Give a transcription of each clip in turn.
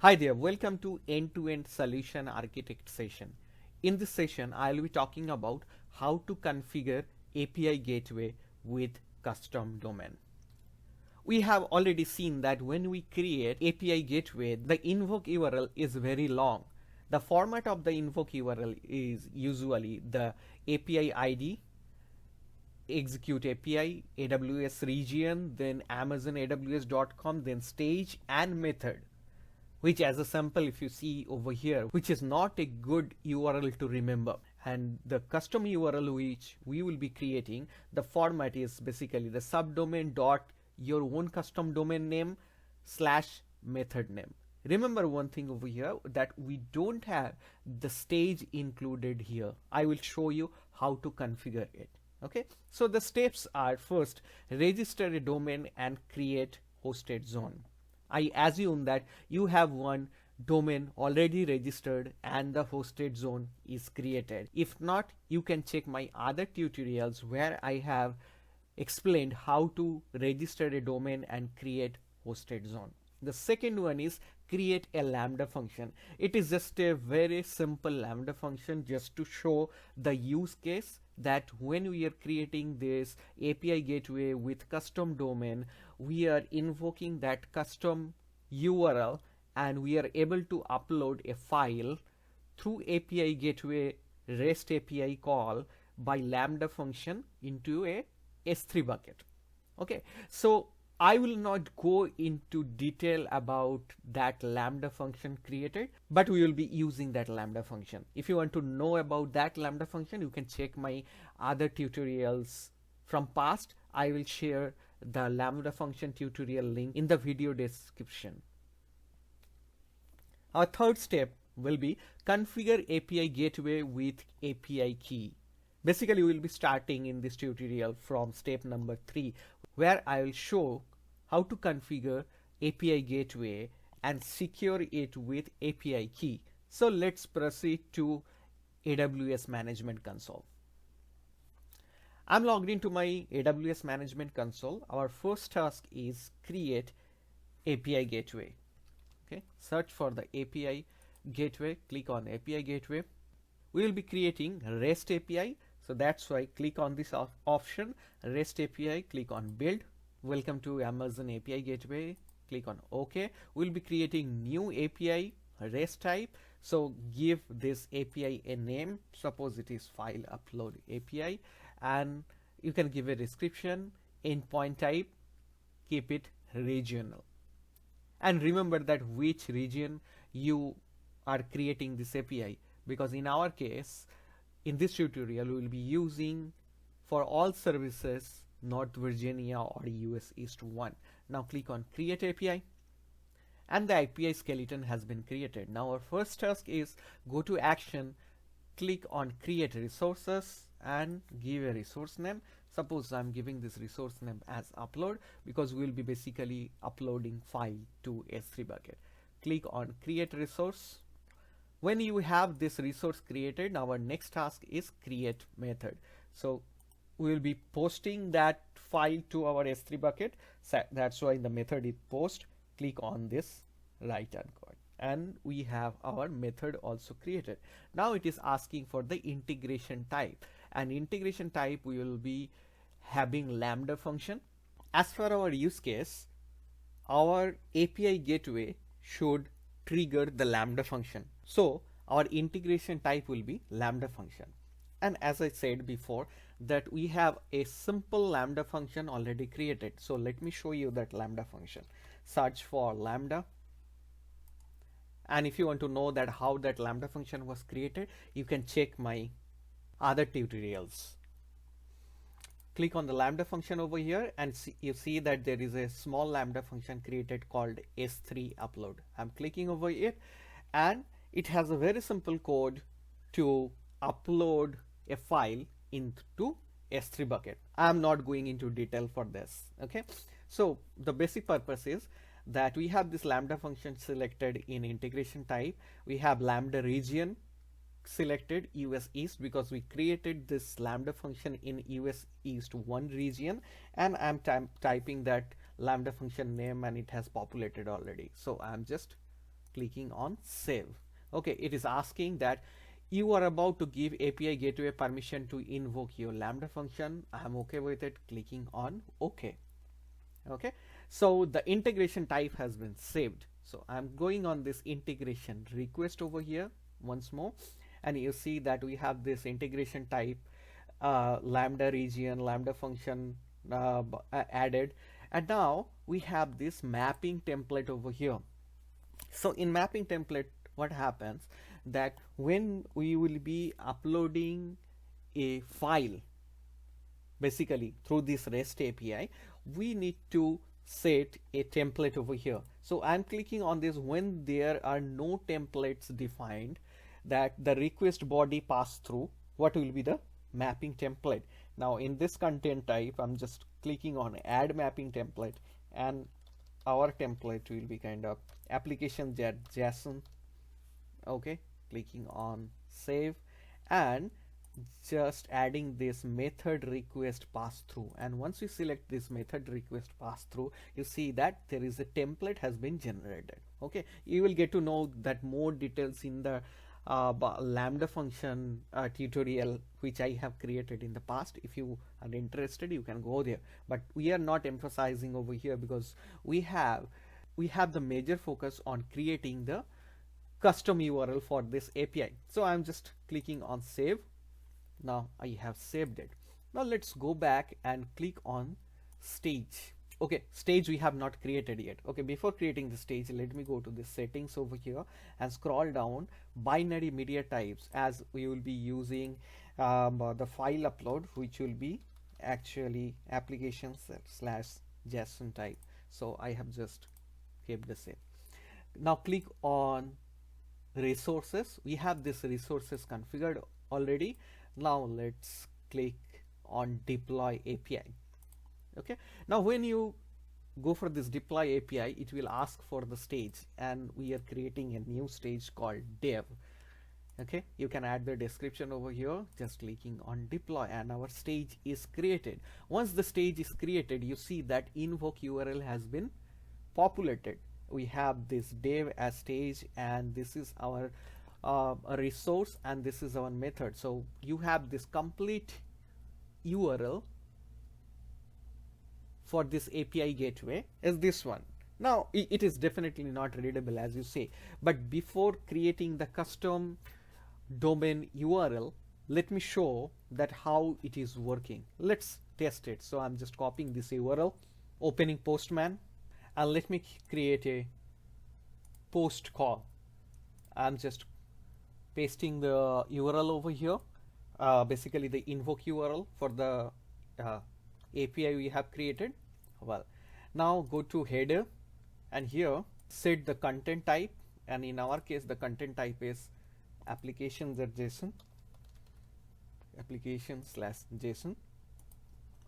Hi there, welcome to End-to-End Solution Architect session. In this session, I'll be talking about how to configure API gateway with custom domain. We have already seen that when we create API gateway, the invoke URL is very long. The format of the invoke URL is usually the API ID, execute API, AWS region, then Amazon AWS.com, then stage and method, which as a sample if you see over here, which is not a good URL to remember. And the custom URL which we will be creating, the format is basically the subdomain dot your own custom domain name slash method name. Remember one thing over here, that we don't have the stage included here. I will show you how to configure it. Okay, so the steps are: first, register a domain and create hosted zone. I assume that you have one domain already registered and the hosted zone is created. If not, you can check my other tutorials where I have explained how to register a domain and create hosted zone. The second one is create a Lambda function. It is just a very simple Lambda function just to show the use case that when we are creating this API gateway with custom domain, we are invoking that custom URL and we are able to upload a file through API gateway REST API call by Lambda function into a S3 bucket. Okay, so I will not go into detail about that Lambda function created, but we will be using that Lambda function. If you want to know about that Lambda function, you can check my other tutorials from past. I will share the Lambda function tutorial link in the video description. Our third step will be configure API gateway with API key. Basically, we will be starting in this tutorial from step number 3, where I will show how to configure API gateway and secure it with API key. So let's proceed to AWS Management Console. I'm logged into my AWS Management Console. Our first task is create API gateway. Okay, search for the API gateway, click on API gateway. We will be creating REST API. So that's why click on this option, REST API, click on build. Welcome to Amazon API gateway, click on OK. We'll be creating new API REST type. So give this API a name. Suppose it is file upload API, and you can give a description. Endpoint type, keep it regional. And remember that which region you are creating this API, because in our case, in this tutorial, we will be using for all services North Virginia or US East 1. Now click on create API and the API skeleton has been created. Now our first task is go to action, click on create resources and give a resource name. Suppose I'm giving this resource name as upload, because we will be basically uploading file to S3 bucket. Click on create resource. When you have this resource created, our next task is create method. So we will be posting that file to our S3 bucket. So that's why the method is post. Click on this right icon and we have our method also created. Now it is asking for the integration type, and integration type we will be having Lambda function. As for our use case, our API gateway should trigger the Lambda function. So our integration type will be Lambda function. And as I said before, that we have a simple Lambda function already created. So let me show you that Lambda function. Search for Lambda. And if you want to know that how that Lambda function was created, you can check my other tutorials. Click on the Lambda function over here and you see that there is a small Lambda function created called S3 upload. I'm clicking over it and it has a very simple code to upload a file into S3 bucket. I'm not going into detail for this. Okay, so the basic purpose is that we have this Lambda function selected in integration type. We have Lambda region selected US East, because we created this Lambda function in US East 1 region, and I'm typing that Lambda function name and it has populated already. So I'm just clicking on save. Okay, it is asking that you are about to give API gateway permission to invoke your Lambda function. I am okay with it, clicking on OK. Okay, so the integration type has been saved. So I'm going on this integration request over here once more, and you see that we have this integration type Lambda region, Lambda function added, and now we have this mapping template over here. So in mapping template, what happens that when we will be uploading a file basically through this REST API, we need to set a template over here. So I'm clicking on this when there are no templates defined, that the request body pass through what will be the mapping template. Now in this content type, I'm just clicking on add mapping template, and our template will be kind of application JSON. Okay, clicking on save, and just adding this method request pass through. And once you select this method request pass through, you see that there is a template has been generated. Okay, you will get to know that more details in the Lambda function tutorial which I have created in the past. If you are interested, you can go there, but we are not emphasizing over here because we have the major focus on creating the custom URL for this API. So I'm just clicking on save. Now I have saved it. Now let's go back and click on stage. Okay, stage we have not created yet. Okay, before creating the stage, let me go to the settings over here and scroll down binary media types, as we will be using the file upload, which will be actually application/JSON type. So I have just kept the same. Now click on resources. We have this resources configured already. Now let's click on deploy API. Okay, now when you go for this deploy API, it will ask for the stage, and we are creating a new stage called dev. Okay, you can add the description over here, just clicking on deploy, and our stage is created. Once the stage is created, you see that invoke URL has been populated. We have this dev as stage, and this is our a resource, and this is our method. So you have this complete URL for this API gateway is this one. Now it is definitely not readable as you say, but before creating the custom domain URL, let me show that how it is working. Let's test it. So I'm just copying this URL, opening Postman, and let me create a post call. I'm just pasting the URL over here, basically the invoke URL for the API we have created. Well, now go to header, and here set the content type, and in our case the content type is application/JSON,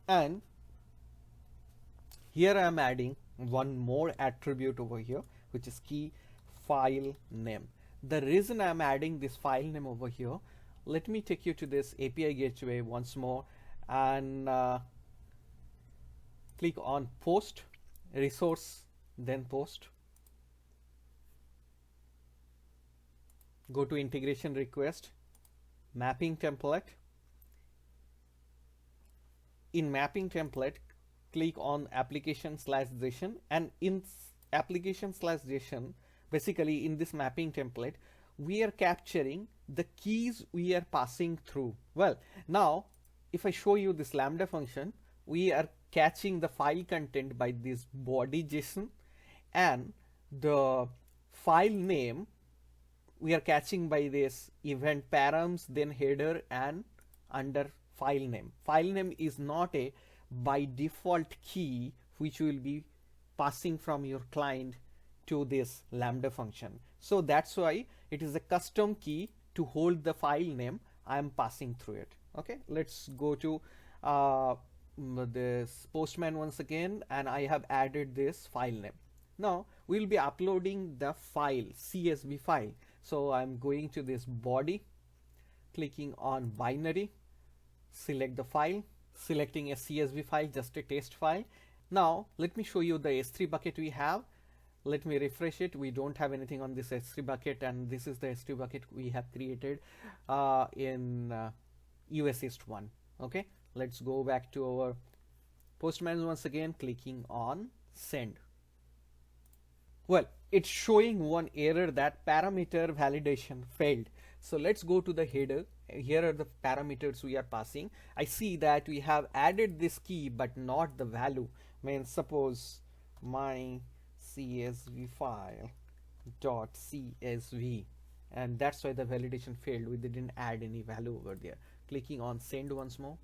and here I am adding one more attribute over here, which is key file name. The reason I am adding this file name over here, let me take you to this API gateway once more, and click on post resource, then post. Go to integration request, mapping template. In mapping template, click on application/JSON, and in application/JSON, basically in this mapping template, we are capturing the keys we are passing through. Well, now if I show you this Lambda function, we are catching the file content by this body JSON, and the file name we are catching by this event params, then header, and under file name. File name is not a by default key which will be passing from your client to this Lambda function. So that's why it is a custom key to hold the file name. I am passing through it. Okay, let's go to this Postman once again, and I have added this file name. Now we'll be uploading the file, CSV file. So I'm going to this body, clicking on binary, select the file, selecting a CSV file, just a test file. Now let me show you the S3 bucket we have. Let me refresh it. We don't have anything on this S3 bucket, and this is the S3 bucket we have created in US East 1. Okay, let's go back to our Postman once again, clicking on send. Well, it's showing one error that parameter validation failed. So let's go to the header. Here are the parameters we are passing. I see that we have added this key but not the value. Means suppose my CSV file dot CSV, and that's why the validation failed. We didn't add any value over there. Clicking on send once more,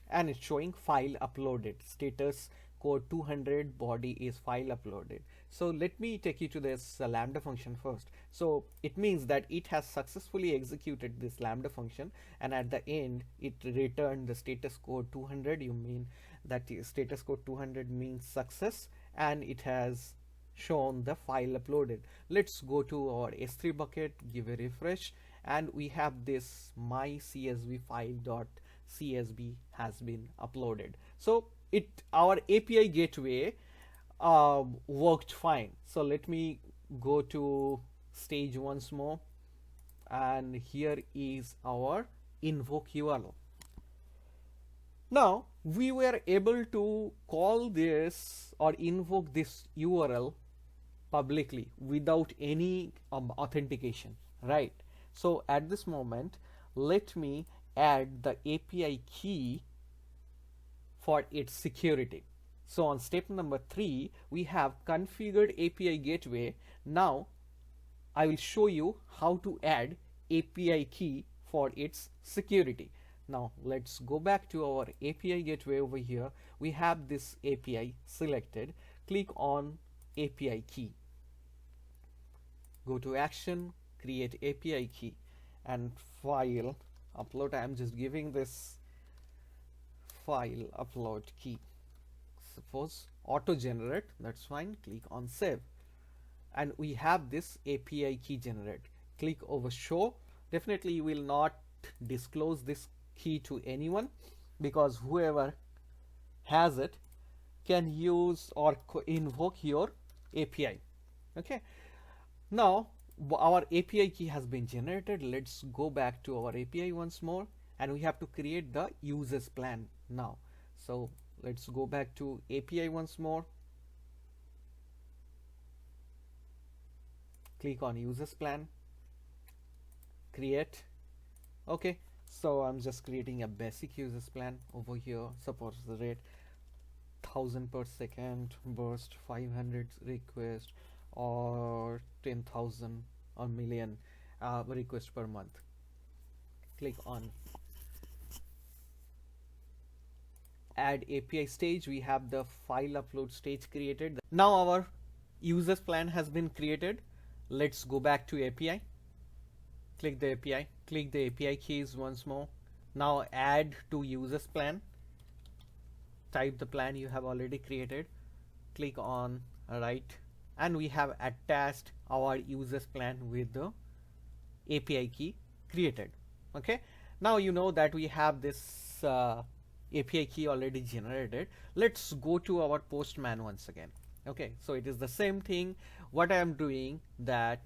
and it's showing file uploaded, status code 200, body is file uploaded. So let me take you to this Lambda function first. So it means that it has successfully executed this Lambda function, and at the end it returned the status code 200. You mean that status code 200 means success, and it has shown the file uploaded. Let's go to our S3 bucket, give a refresh, and we have this my CSV file dot CSV has been uploaded. So our API gateway worked fine. So let me go to stage once more, and here is our invoke URL. Now we were able to call this or invoke this URL publicly without any authentication, right? So at this moment, let me add the API key for its security. So on step number 3, we have configured API gateway. Now I will show you how to add API key for its security. Now let's go back to our API gateway over here. We have this API selected. Click on API key. Go to action, create API key, and file upload. I am just giving this file upload key. Suppose auto generate, that's fine. Click on save, and we have this API key generate. Click over show. Definitely you will not disclose this key to anyone, because whoever has it can use or invoke your API. Okay, now our API key has been generated. Let's go back to our API once more, and we have to create the users plan now. So let's go back to API once more, click on users plan, create. Okay, so I'm just creating a basic users plan over here. Suppose the rate 1000 per second, burst 500 request, or 10,000 or million requests per month. Click on add API stage. We have the file upload stage created. Now our users plan has been created. Let's go back to API. Click the API. Click the API keys once more. Now add to users plan. Type the plan you have already created. Click on write, and we have attached our users plan with the API key created. Okay, now you know that we have this API key already generated. Let's go to our Postman once again. Okay, so it is the same thing. What I am doing, that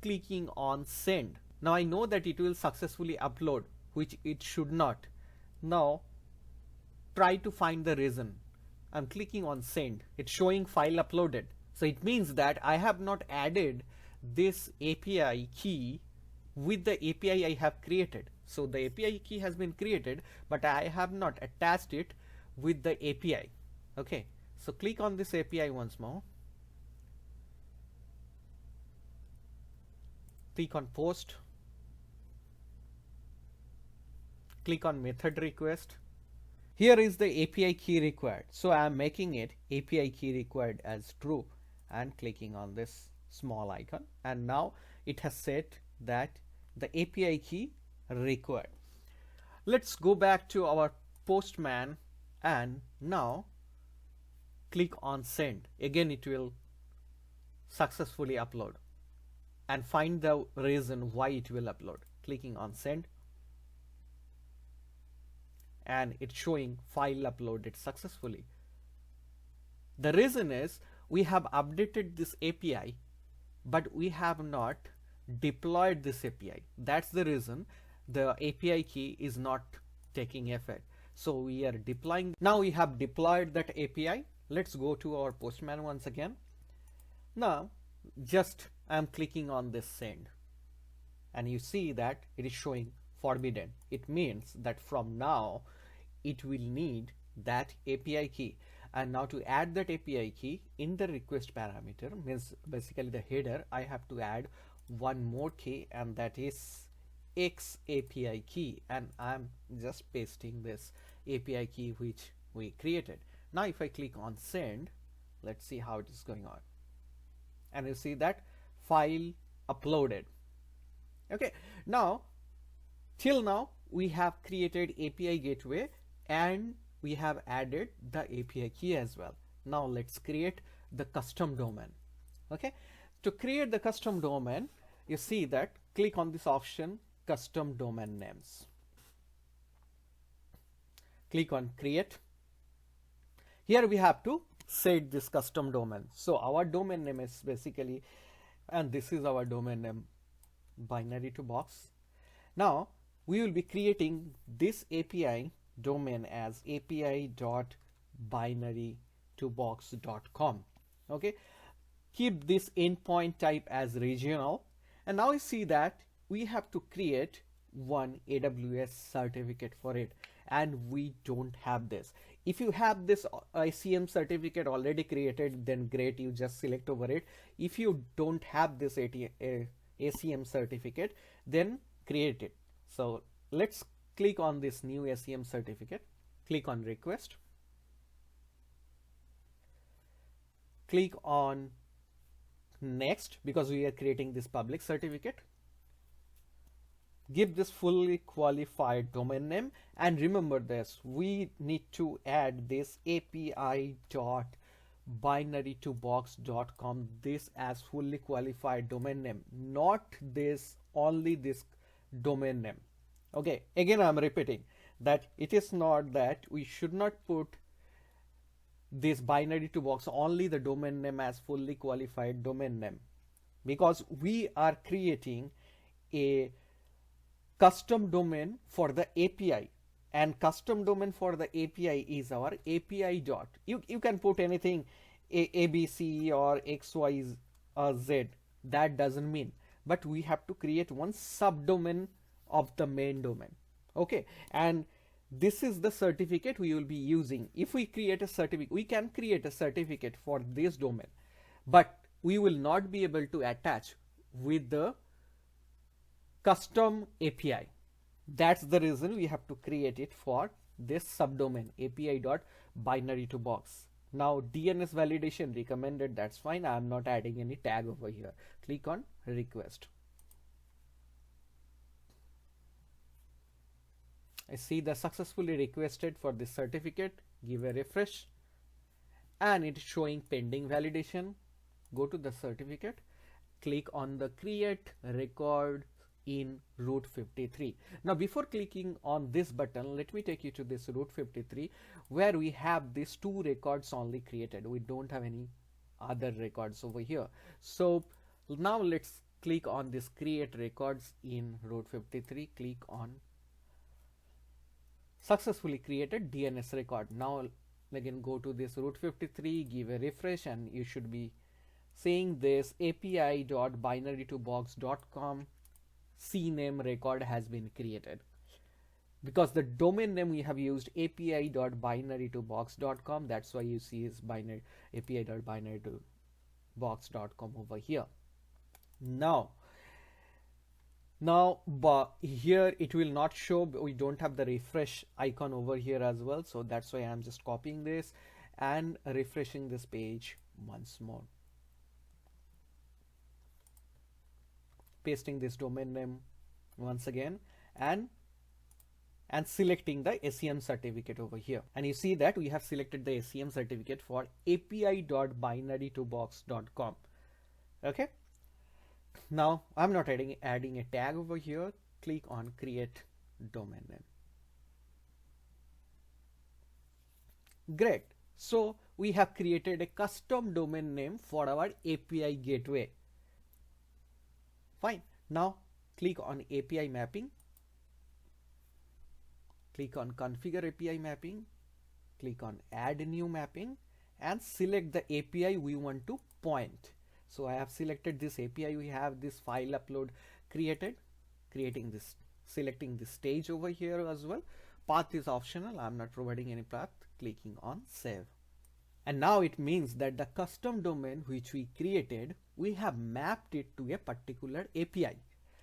clicking on send. Now I know that it will successfully upload, which it should not. Now try to find the reason. I'm clicking on send. It's showing file uploaded. So it means that I have not added this API key with the API I have created. So the API key has been created, but I have not attached it with the API. Okay, so click on this API once more. Click on post. Click on method request. Here is the API key required. So I am making it API key required as true, and clicking on this small icon, and now it has said that the API key required. Let's go back to our Postman, and now click on send. Again it will successfully upload, and find the reason why it will upload. Clicking on send, and it's showing file uploaded successfully. The reason is we have updated this API, but we have not deployed this API. That's the reason the API key is not taking effect. So we are deploying. Now we have deployed that API. Let's go to our Postman once again. Now just I'm clicking on this send, and you see that it is showing forbidden. It means that from now it will need that API key. And now to add that API key in the request parameter, means basically the header, I have to add one more key, and that is X API key, and I'm just pasting this API key which we created. Now if I click on send, let's see how it is going on, and you see that file uploaded. Okay, now till now we have created API gateway and we have added the API key as well. Now let's create the custom domain. Okay, to create the custom domain, you see that click on this option, custom domain names. Click on create. Here we have to set this custom domain. So our domain name is basically, and this is our domain name, binary to box. Now we will be creating this API domain as api.binary2box.com. okay, keep this endpoint type as regional, and now you see that we have to create one AWS certificate for it, and we don't have this. If you have this ICM certificate already created, then great, you just select over it. If you don't have this ACM certificate, then create it. So let's click on this new ACM certificate, click on request, click on next, because we are creating this public certificate. Give this fully qualified domain name, and remember this, we need to add this api.binary2box.com, this as fully qualified domain name, not this only this domain name. Okay, again I'm repeating that it is not that we should not put this binary2box only the domain name as fully qualified domain name, because we are creating a custom domain for the API, and custom domain for the API is our API dot. You can put anything ABC or XY or Z, that doesn't mean, but we have to create one subdomain of the main domain. Okay, and this is the certificate we will be using. If we create a certificate, we can create a certificate for this domain, but we will not be able to attach with the custom API. That's the reason we have to create it for this subdomain api.binary2box. Now DNS validation recommended, that's fine. I'm not adding any tag over here. Click on request. I see the successfully requested for this certificate. Give a refresh, and it's showing pending validation. Go to the certificate, click on the create record in route 53. Now before clicking on this button, let me take you to this route 53 where we have these two records only created. We don't have any other records over here. So now let's click on this create records in route 53. Click on successfully created DNS record. Now again go to this route 53, give a refresh, and you should be seeing this api.binary2box.com CNAME record has been created, because the domain name we have used api.binary2box.com, that's why you see is binary api.binary2box.com over here. Now here it will not show, we don't have the refresh icon over here as well, so that's why I'm just copying this and refreshing this page once more, pasting this domain name once again, and selecting the ACM certificate over here, and you see that we have selected the ACM certificate for api.binary2box.com. okay, now I'm not adding a tag over here. Click on create domain name. Great, so we have created a custom domain name for our API gateway. Fine. Now click on API mapping, click on configure API mapping, click on add new mapping, and select the API we want to point. So I have selected this API. We have this file upload created, selecting this stage over here as well. Path is optional. I'm not providing any path. Clicking on save. And now it means that the custom domain which we created, we have mapped it to a particular API.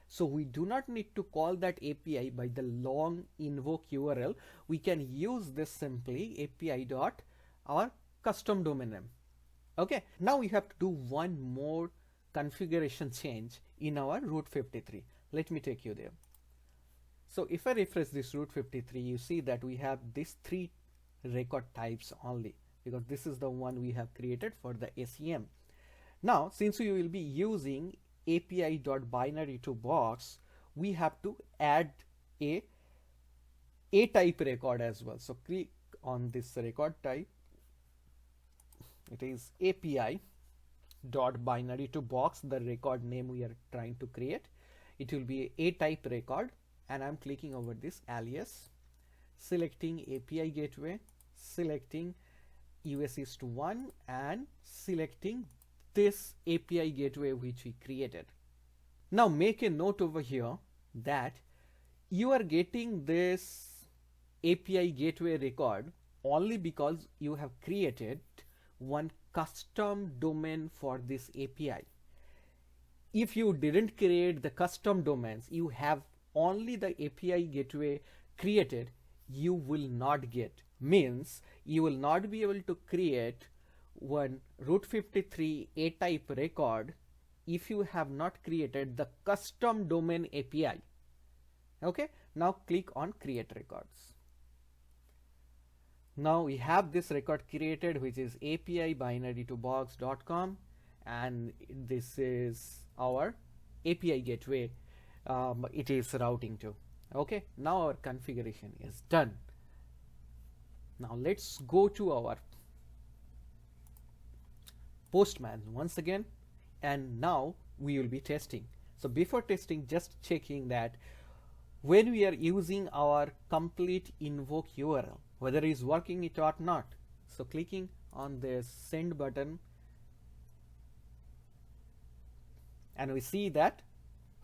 So we do not need to call that API by the long invoke URL. We can use this simply API dot our custom domain name. Okay, now we have to do one more configuration change in our Route 53. Let me take you there. So if I refresh this Route 53, you see that we have these 3 record types only, because this is the one we have created for the SEM. Now, since we will be using API.binary to box, we have to add a type record as well. So click on this record type. It is API.binary to box, the record name we are trying to create. It will be a type record, and I'm clicking over this alias, selecting API gateway, selecting US East 1, and selecting this API gateway which we created. Now make a note over here that you are getting this API gateway record only because you have created one custom domain for this API. If you didn't create the custom domains, you have only the API gateway created, you will not get. Means you will not be able to create one Route 53 A type record if you have not created the custom domain API. Okay, now click on create records. Now we have this record created, which is API binary to box.com, and this is our API gateway. It is routing to. Okay, now our configuration is done. Now let's go to our Postman once again, and now we will be testing. So before testing, just checking that when we are using our complete invoke URL, whether it is working it or not. So clicking on this send button, and we see that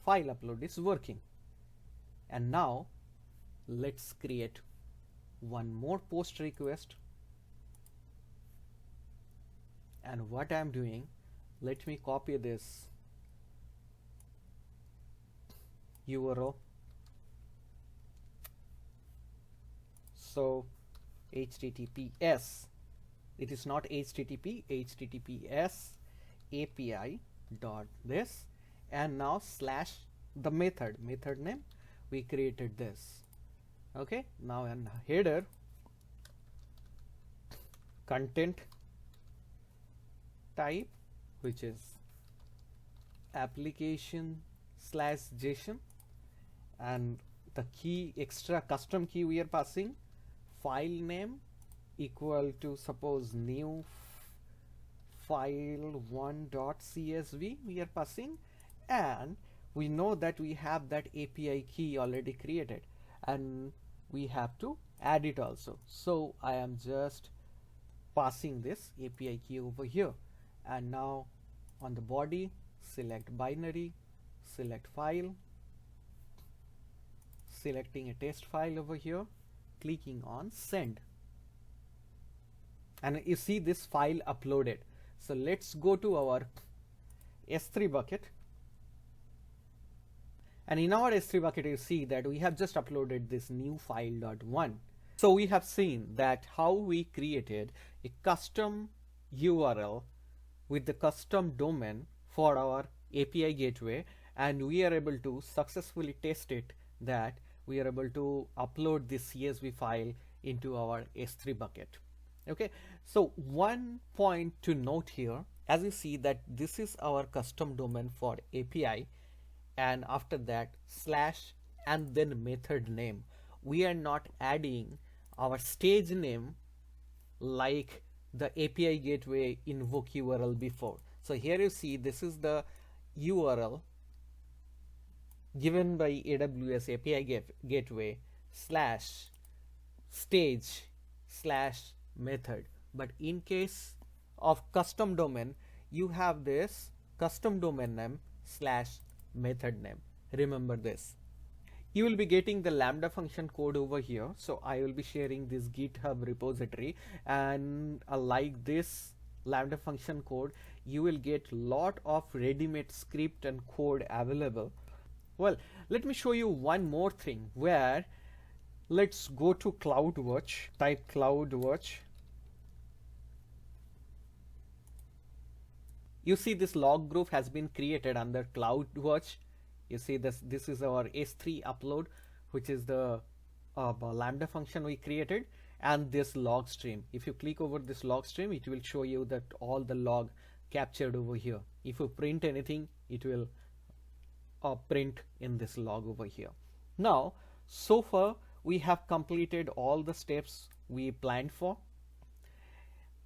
file upload is working. And now let's create one more post request. And what I'm doing, let me copy this URL. So HTTPS, it is not HTTP, HTTPS API dot this, and now slash the method name we created this. Okay, now in header, content type, which is application/JSON, and the key, extra custom key we are passing, file name equal to suppose new file 1.csv we are passing, and we know that we have that API key already created and we have to add it also. So I am just passing this API key over here, and now on the body select binary, select file, selecting a test file over here, clicking on send, and you see this file uploaded. So let's go to our S3 bucket, and in our S3 bucket you see that we have just uploaded this new file.1. So we have seen that how we created a custom URL with the custom domain for our API gateway, and we are able to successfully test it, that we are able to upload this CSV file into our S3 bucket. Okay, so one point to note here, as you see that this is our custom domain for API, and after that slash and then method name. We are not adding our stage name like the API gateway invoke URL before. So here you see this is the URL given by AWS API gateway slash stage slash method. But in case of custom domain, you have this custom domain name slash method name. Remember this. You will be getting the Lambda function code over here. So I will be sharing this GitHub repository, and like this Lambda function code, you will get lot of ready-made script and code available. Well, let me show you one more thing where let's go to CloudWatch, type CloudWatch. You see this log group has been created under CloudWatch. You see this is our S3 upload, which is the Lambda function we created, and this log stream. If you click over this log stream, it will show you that all the log captured over here. If you print anything, it will print in this log over here. Now, so far we have completed all the steps we planned for,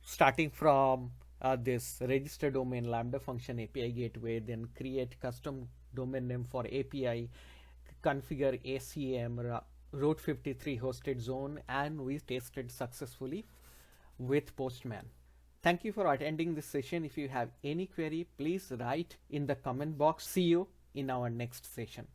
starting from this register domain Lambda function API gateway, then create custom domain name for API, configure ACM, Route 53 hosted zone, and we tested successfully with Postman. Thank you for attending this session. If you have any query, please write in the comment box. See you in our next session.